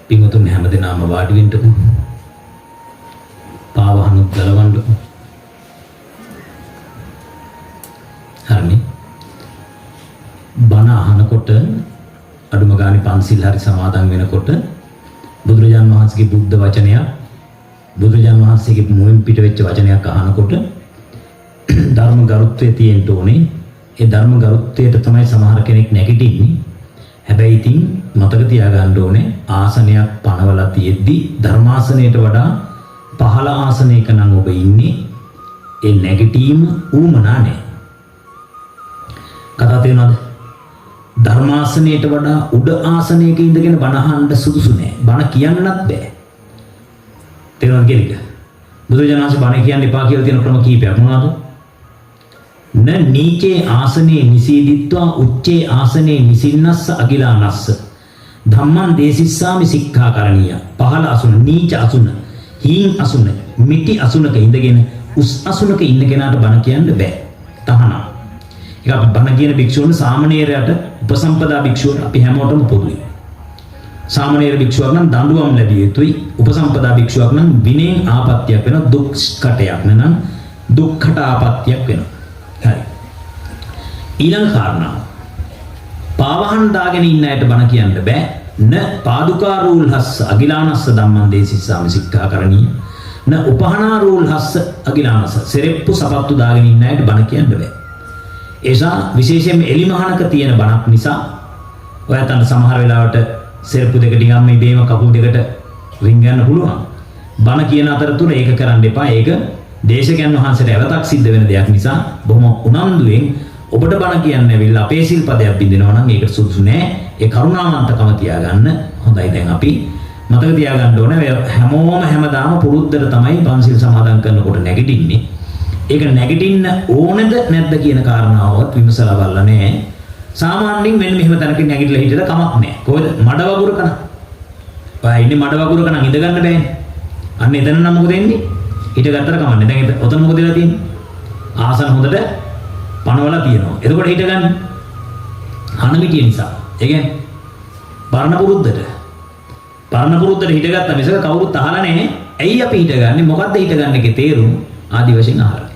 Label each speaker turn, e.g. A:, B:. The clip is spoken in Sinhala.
A: පින්වතුන් හැමදෙනාම වාඩි වෙන්නකෝ. පාවහනුත් ගලවන්නකෝ. හරිනේ. බණ අහනකොට අඩුම ගානේ පන්සිල් හරි සමාදන් වෙනකොට බුදුරජාන් වහන්සේගේ බුද්ධ වචනයක් බුදුරජාන් වහන්සේගේ මුවින් පිට වෙච්ච වචනයක් අහනකොට ධර්ම ගරුත්වයේ තියෙන්න ඕනේ. ඒ ධර්ම ගරුත්වයට තමයි සමහර කෙනෙක් නැගිටින්නේ. හැබැයි ඉතින් මතක තියාගන්න ඕනේ ආසනයක් පනවලා තියෙද්දි ධර්මාසනයට වඩා පහළ ආසනයක නම් ඔබ ඉන්නේ. ඒ නැගිටීම ඌමනා නැහැ. කතා තේරෙනවද? ධර්මාසනයට වඩා උඩ ආසනයක ඉඳගෙන බණ අහන්න සුදුසු නැහැ. බණ කියන්නත් බෑ. තේරෙනවද කියලා? බුදුරජාණන් වහන්සේ බණ කියන්න එපා කියලා තියෙන ක්‍රම කීපයක් මොනවද? न नीचे आसने निसीदित्वा उच्चे आसने निसिन्नस्स अगिलानस्स धम्मं देसिस्सामि सिक्खाकरणीय पहल असुन नीच असुन හීන් අසුන මිටි අසුනක ඉඳගෙන උස් අසුනක ඉන්න කෙනාට බණ කියන්න බෑ තහනම්. ඒක අපි බණ කියන භික්ෂුන් සාමණේරයට උපසම්පදා භික්ෂුන් අපි හැමෝටම පොදුයි. සාමණේර භික්ෂුවක් නම් දඬුවම් ලැබිය යුතුයි. උපසම්පදා භික්ෂුවක් නම් විනයෙන් ආපත්‍යක් වෙනවා. දුක්ඛටයක් නම් දුක්ඛට ආපත්‍යක් වෙනවා. හරි. ඊළඟ කාරණාව. පාවහන් දාගෙන ඉන්න අයට බණ කියන්න බෑ. න පාදුකා රූල්හස්ස අගිලානස්ස ධම්මං දේසිස්සාමි සික්ඛාකරණීය. න උපහනා රූල්හස්ස අගිලානස්ස සෙරෙප්පු සපත්තු දාගෙන ඉන්න අයට බණ කියන්න බෑ. ඒසා විශේෂයෙන්ම එලිමහනක තියෙන බණක් නිසා ඔයයන්ට සමහර වෙලාවට සෙරෙප්පු දෙක ටිකක් මේ බේම කකුල් දෙකට රින් ගන්න පුළුවන්. බණ කියන අතරතුර ඒක කරන්න එපා. ඒක දේශකයන් වහන්සේට ඇවතක් සිද්ධ වෙන දෙයක් නිසා බොහොම උනන්දුවෙන් ඔබට බණ කියන්න ඇවිල්ලා අපේ සිල්පදයක් බින්දිනවා නම් ඒකට සුදුසු නෑ. ඒ කරුණාවන්තකම තියාගන්න. හොඳයි දැන් අපි මතක තියාගන්න ඕනේ හැමෝම හැමදාම පුරුද්දට තමයි පන්සිල් සමාදන් කරනකොට නැගිටින්නේ. ඒක නැගිටින්න ඕනද නැද්ද කියන කාරණාවත් විමසලා බලලා නෑ. සාමාන්‍යයෙන් මෙන්න මෙහෙම තැනක නැගිටලා හිටියද කමක් නෑ. කොහෙද මඩ වගුරක නම්. ඔයා ඉන්නේ මඩ වගුරක නම් ඉඳ ගන්න බෑනේ. අන්න එතන නම් මොකද වෙන්නේ? ඊට ගත්තට කමන්නේ. දැන් ඔතන මොකද වෙලා තියෙන්නේ? ආසන හොඳට පනවලා තියෙනවා. එතකොට හිට ගන්න. හනමිටිය නිසා. ඒ කියන්නේ පරණ පුරුද්දට හිට ගත්තා මිසක කවුරුත් අහලා නැහැ. ඇයි අපි හිට ගන්නෙ? මොකද්ද හිට ගන්න එකේ තේරුම? ආදි වශයෙන් අහලා.